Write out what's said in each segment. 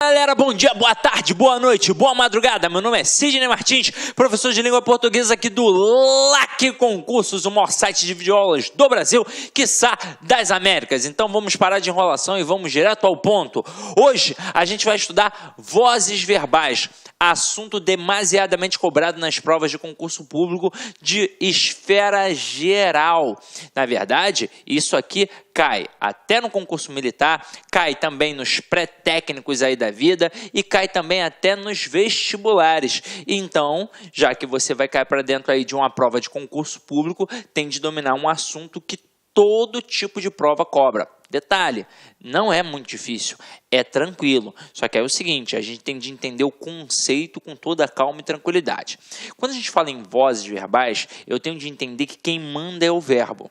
Galera, bom dia, boa tarde, boa noite, boa madrugada. Meu nome é Sidney Martins, professor de língua portuguesa aqui do LAC Concursos, o maior site de videoaulas do Brasil, quiçá das Américas. Então vamos parar de enrolação e vamos direto ao ponto. Hoje a gente vai estudar vozes verbais, assunto demasiadamente cobrado nas provas de concurso público de esfera geral. Na verdade, isso aqui cai até no concurso militar, cai também nos pré-técnicos aí da vida e cai também até nos vestibulares. Então, já que você vai cair para dentro aí de uma prova de concurso público, tem de dominar um assunto que todo tipo de prova cobra. Detalhe, não é muito difícil, é tranquilo. Só que é o seguinte, a gente tem de entender o conceito com toda a calma e tranquilidade. Quando a gente fala em vozes verbais, eu tenho de entender que quem manda é o verbo.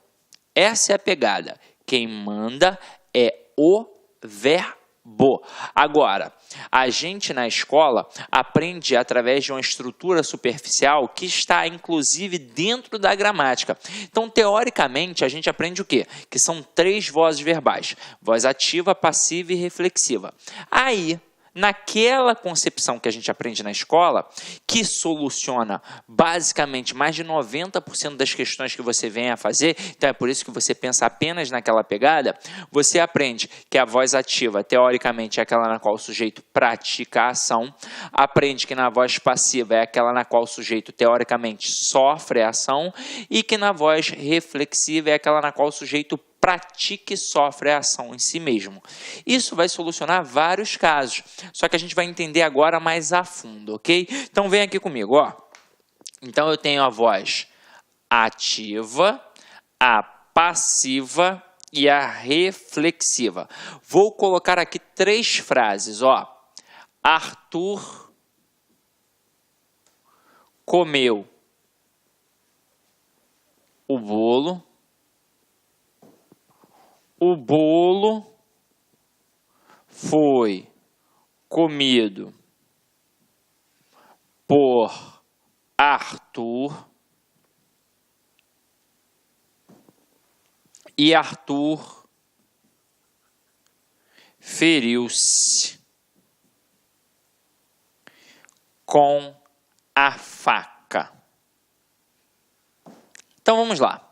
Essa é a pegada. Quem manda é o verbo. Agora, a gente na escola aprende através de uma estrutura superficial que está inclusive dentro da gramática. Então, teoricamente, a gente aprende o quê? Que são 3 vozes verbais: voz ativa, passiva e reflexiva. Aí, naquela concepção que a gente aprende na escola, que soluciona basicamente mais de 90% das questões que você vem a fazer, então é por isso que você pensa apenas naquela pegada, você aprende que a voz ativa, teoricamente, é aquela na qual o sujeito pratica a ação, aprende que na voz passiva é aquela na qual o sujeito, teoricamente, sofre a ação, e que na voz reflexiva é aquela na qual o sujeito pratica e sofre a ação em si mesmo. Isso vai solucionar vários casos, só que a gente vai entender agora mais a fundo, ok? Então vem aqui comigo, ó. Então eu tenho a voz ativa, a passiva e a reflexiva. Vou colocar aqui 3 frases, ó. Arthur comeu o bolo. O bolo foi comido por Arthur e Arthur feriu-se com a faca. Então vamos lá.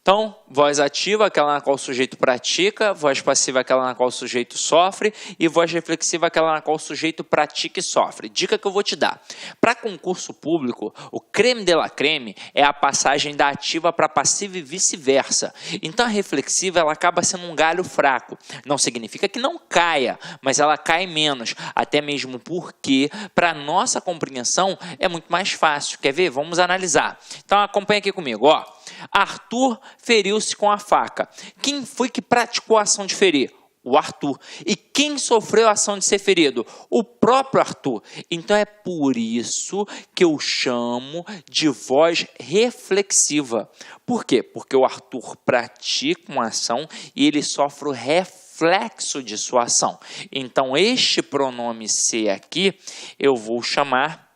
Então, voz ativa, aquela na qual o sujeito pratica, voz passiva, aquela na qual o sujeito sofre, e voz reflexiva, aquela na qual o sujeito pratica e sofre. Dica que eu vou te dar. Para concurso público, o creme de la creme é a passagem da ativa para passiva e vice-versa. Então, a reflexiva ela acaba sendo um galho fraco. Não significa que não caia, mas ela cai menos, até mesmo porque, para nossa compreensão, é muito mais fácil. Quer ver? Vamos analisar. Então, acompanha aqui comigo, ó. Arthur feriu-se com a faca. Quem foi que praticou a ação de ferir? O Arthur. E quem sofreu a ação de ser ferido? O próprio Arthur. Então é por isso que eu chamo de voz reflexiva. Por quê? Porque o Arthur pratica uma ação e ele sofre o reflexo de sua ação. Então este pronome ser aqui eu vou chamar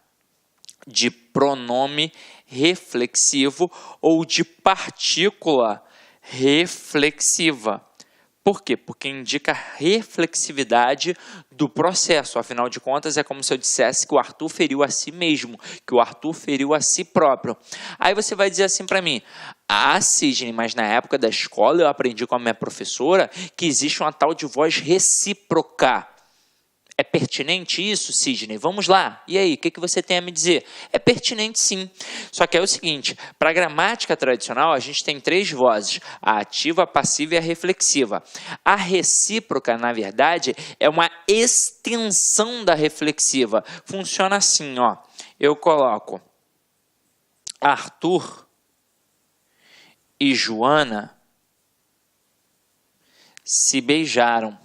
de pronome reflexivo ou de partícula reflexiva. Por quê? Porque indica a reflexividade do processo. Afinal de contas, é como se eu dissesse que o Arthur feriu a si mesmo, que o Arthur feriu a si próprio. Aí você vai dizer assim para mim: ah, Sidney, mas na época da escola eu aprendi com a minha professora que existe uma tal de voz recíproca. É pertinente isso, Sidney? Vamos lá. E aí, o que você tem a me dizer? É pertinente sim. Só que é o seguinte, para a gramática tradicional, a gente tem 3 vozes, a ativa, a passiva e a reflexiva. A recíproca, na verdade, é uma extensão da reflexiva. Funciona assim, ó. Eu coloco Arthur e Joana se beijaram.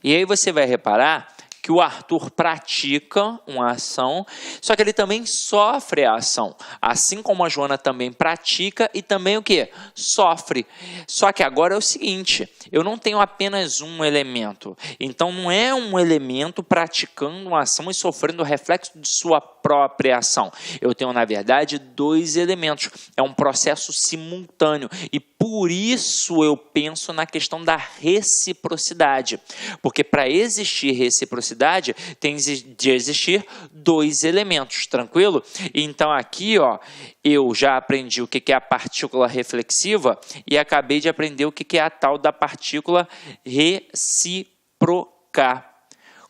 E aí você vai reparar que o Arthur pratica uma ação, só que ele também sofre a ação. Assim como a Joana também pratica e também o quê? Sofre. Só que agora é o seguinte, eu não tenho apenas um elemento. Então não é um elemento praticando uma ação e sofrendo o reflexo de sua própria ação. Eu tenho, na verdade, dois elementos. É um processo simultâneo e por isso eu penso na questão da reciprocidade. Porque para existir reciprocidade, tem de existir dois elementos, tranquilo? Então aqui, ó, eu já aprendi o que é a partícula reflexiva e acabei de aprender o que é a tal da partícula recíproca.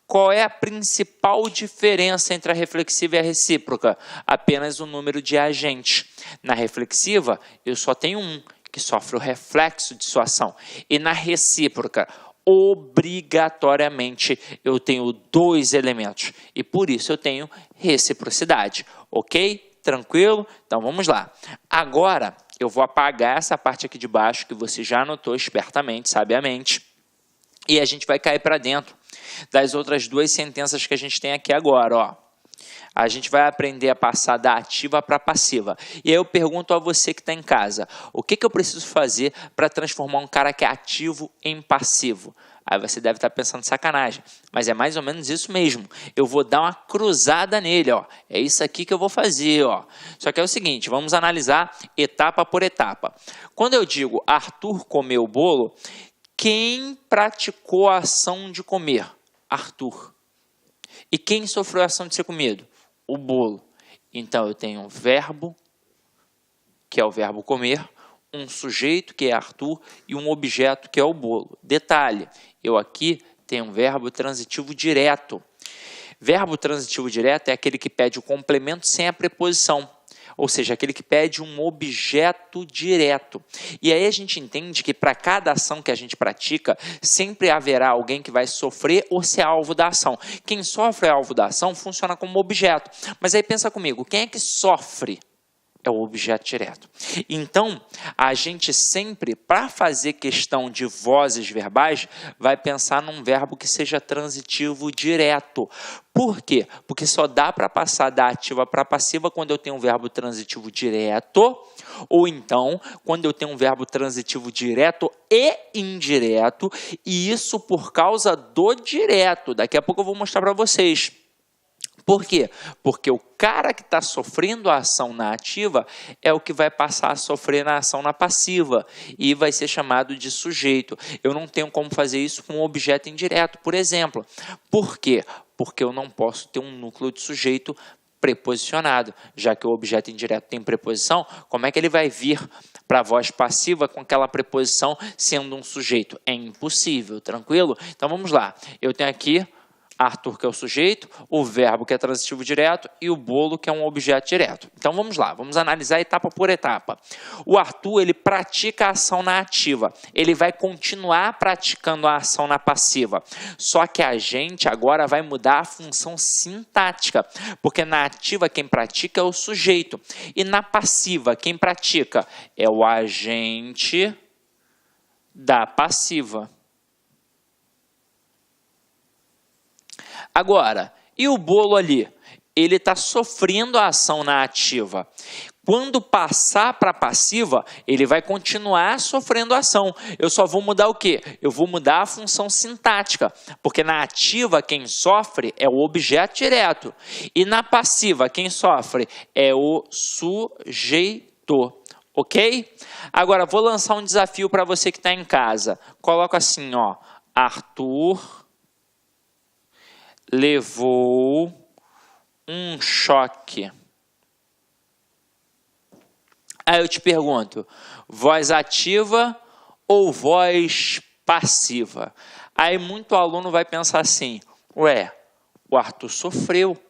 Qual é a principal diferença entre a reflexiva e a recíproca? Apenas o número de agentes. Na reflexiva, eu só tenho um, que sofre o reflexo de sua ação. E na recíproca, obrigatoriamente, eu tenho dois elementos. E por isso eu tenho reciprocidade. Ok? Tranquilo? Então vamos lá. Agora, eu vou apagar essa parte aqui de baixo, que você já anotou espertamente, sabiamente. E a gente vai cair para dentro das outras duas sentenças que a gente tem aqui agora, ó. A gente vai aprender a passar da ativa para a passiva. E aí eu pergunto a você que está em casa, o que eu preciso fazer para transformar um cara que é ativo em passivo? Aí você deve estar pensando sacanagem, mas é mais ou menos isso mesmo. Eu vou dar uma cruzada nele, ó. É isso aqui que eu vou fazer, ó. Só que é o seguinte, vamos analisar etapa por etapa. Quando eu digo Arthur comeu o bolo, quem praticou a ação de comer? Arthur. E quem sofreu a ação de ser comido? O bolo. Então, eu tenho um verbo, que é o verbo comer, um sujeito, que é Arthur, e um objeto, que é o bolo. Detalhe, eu aqui tenho um verbo transitivo direto. Verbo transitivo direto é aquele que pede o complemento sem a preposição. Ou seja, aquele que pede um objeto direto. E aí a gente entende que para cada ação que a gente pratica, sempre haverá alguém que vai sofrer ou ser alvo da ação. Quem sofre é alvo da ação funciona como objeto. Mas aí pensa comigo, quem é que sofre? É o objeto direto. Então, a gente sempre, para fazer questão de vozes verbais, vai pensar num verbo que seja transitivo direto. Por quê? Porque só dá para passar da ativa para a passiva quando eu tenho um verbo transitivo direto, ou então, quando eu tenho um verbo transitivo direto e indireto, e isso por causa do direto. Daqui a pouco eu vou mostrar para vocês. Por quê? Porque o cara que está sofrendo a ação na ativa é o que vai passar a sofrer na ação na passiva e vai ser chamado de sujeito. Eu não tenho como fazer isso com um objeto indireto, por exemplo. Por quê? Porque eu não posso ter um núcleo de sujeito preposicionado, já que o objeto indireto tem preposição, como é que ele vai vir para a voz passiva com aquela preposição sendo um sujeito? É impossível, tranquilo? Então vamos lá, eu tenho aqui Arthur, que é o sujeito, o verbo, que é transitivo direto, e o bolo, que é um objeto direto. Então, vamos lá, vamos analisar etapa por etapa. O Arthur, ele pratica a ação na ativa. Ele vai continuar praticando a ação na passiva. Só que a gente agora vai mudar a função sintática, porque na ativa quem pratica é o sujeito. E na passiva, quem pratica é o agente da passiva. Agora, e o bolo ali? Ele está sofrendo a ação na ativa. Quando passar para a passiva, ele vai continuar sofrendo a ação. Eu só vou mudar o quê? Eu vou mudar a função sintática, porque na ativa quem sofre é o objeto direto. E na passiva quem sofre é o sujeito. Ok? Agora, vou lançar um desafio para você que está em casa. Coloca assim, ó, Arthur levou um choque. Aí eu te pergunto, voz ativa ou voz passiva? Aí muito aluno vai pensar assim, ué, o Arthur sofreu,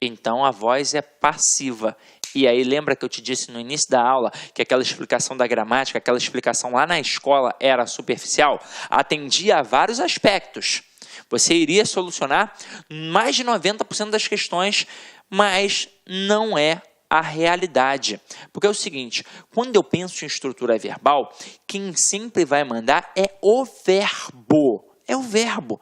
então a voz é passiva. E aí lembra que eu te disse no início da aula que aquela explicação da gramática, aquela explicação lá na escola era superficial? Atendia a vários aspectos. Você iria solucionar mais de 90% das questões, mas não é a realidade. Porque é o seguinte, quando eu penso em estrutura verbal, quem sempre vai mandar é o verbo. É o verbo.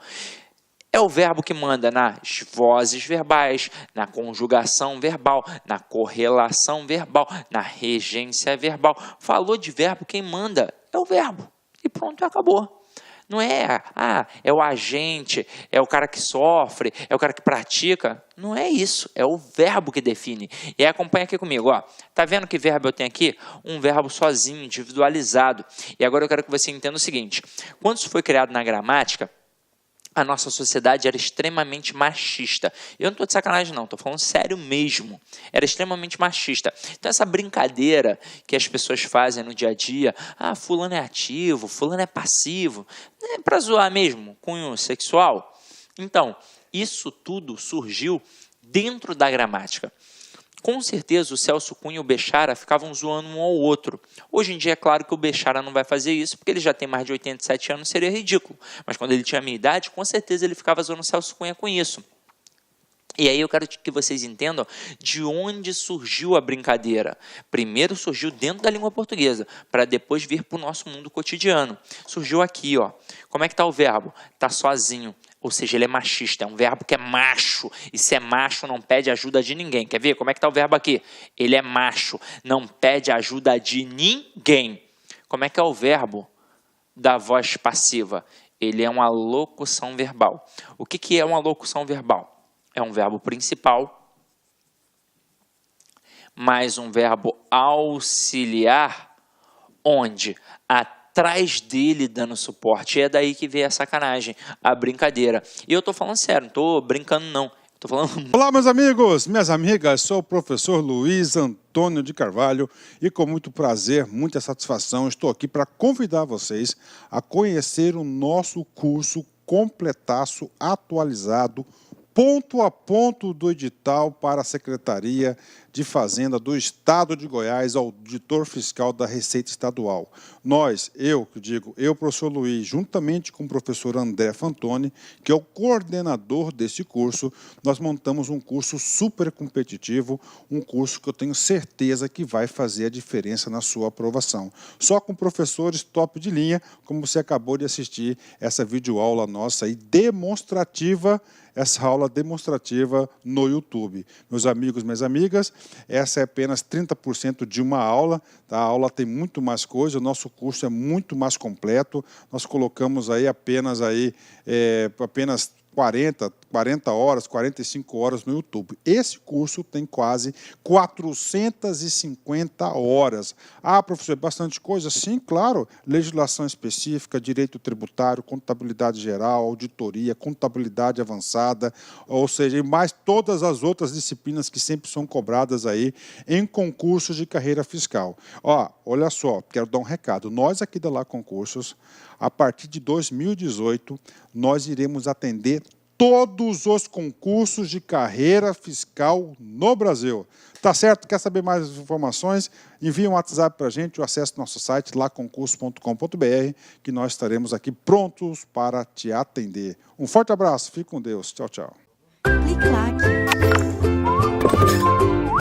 É o verbo que manda nas vozes verbais, na conjugação verbal, na correlação verbal, na regência verbal. Falou de verbo, quem manda é o verbo. E pronto, acabou. Não é, é o agente, é o cara que sofre, é o cara que pratica. Não é isso, é o verbo que define. E aí acompanha aqui comigo, ó. Tá vendo que verbo eu tenho aqui? Um verbo sozinho, individualizado. E agora eu quero que você entenda o seguinte. Quando isso foi criado na gramática, a nossa sociedade era extremamente machista. Eu não estou de sacanagem não, estou falando sério mesmo. Era extremamente machista. Então essa brincadeira que as pessoas fazem no dia a dia, fulano é ativo, fulano é passivo, é para zoar mesmo, cunho sexual. Então, isso tudo surgiu dentro da gramática. Com certeza o Celso Cunha e o Bechara ficavam zoando um ao outro. Hoje em dia é claro que o Bechara não vai fazer isso, porque ele já tem mais de 87 anos, seria ridículo. Mas quando ele tinha a minha idade, com certeza ele ficava zoando o Celso Cunha com isso. E aí eu quero que vocês entendam de onde surgiu a brincadeira. Primeiro surgiu dentro da língua portuguesa, para depois vir para o nosso mundo cotidiano. Surgiu aqui, ó. Como é que está o verbo? Está sozinho. Ou seja, ele é machista, é um verbo que é macho. E se é macho, não pede ajuda de ninguém. Quer ver? Como é que está o verbo aqui? Ele é macho, não pede ajuda de ninguém. Como é que é o verbo da voz passiva? Ele é uma locução verbal. O que é uma locução verbal? É um verbo principal, mais um verbo auxiliar, onde atrás dele dando suporte. E é daí que vem a sacanagem, a brincadeira. E eu estou falando sério, não estou brincando não. Tô falando... Olá, meus amigos, minhas amigas, sou o professor Luiz Antônio de Carvalho e com muito prazer, muita satisfação, estou aqui para convidar vocês a conhecer o nosso curso completaço, atualizado, ponto a ponto do edital para a Secretaria de Fazenda do Estado de Goiás, auditor fiscal da Receita Estadual. Eu, professor Luiz, juntamente com o professor André Fantoni, que é o coordenador desse curso, nós montamos um curso super competitivo, um curso que eu tenho certeza que vai fazer a diferença na sua aprovação. Só com professores top de linha, como você acabou de assistir essa videoaula nossa aí, demonstrativa, essa aula demonstrativa no YouTube. Meus amigos, minhas amigas, essa é apenas 30% de uma aula, tá? A aula tem muito mais coisa, o nosso curso é muito mais completo, nós colocamos aí apenas 40 horas, 45 horas no YouTube. Esse curso tem quase 450 horas. Professor, é bastante coisa? Sim, claro. Legislação específica, direito tributário, contabilidade geral, auditoria, contabilidade avançada, ou seja, e mais todas as outras disciplinas que sempre são cobradas aí em concursos de carreira fiscal. Olha só, quero dar um recado. Nós aqui da Lá Concursos, a partir de 2018, nós iremos atender todos os concursos de carreira fiscal no Brasil. Tá certo? Quer saber mais informações? Envie um WhatsApp para a gente ou acesse nosso site laconcurso.com.br que nós estaremos aqui prontos para te atender. Um forte abraço, fique com Deus. Tchau, tchau. Clique lá.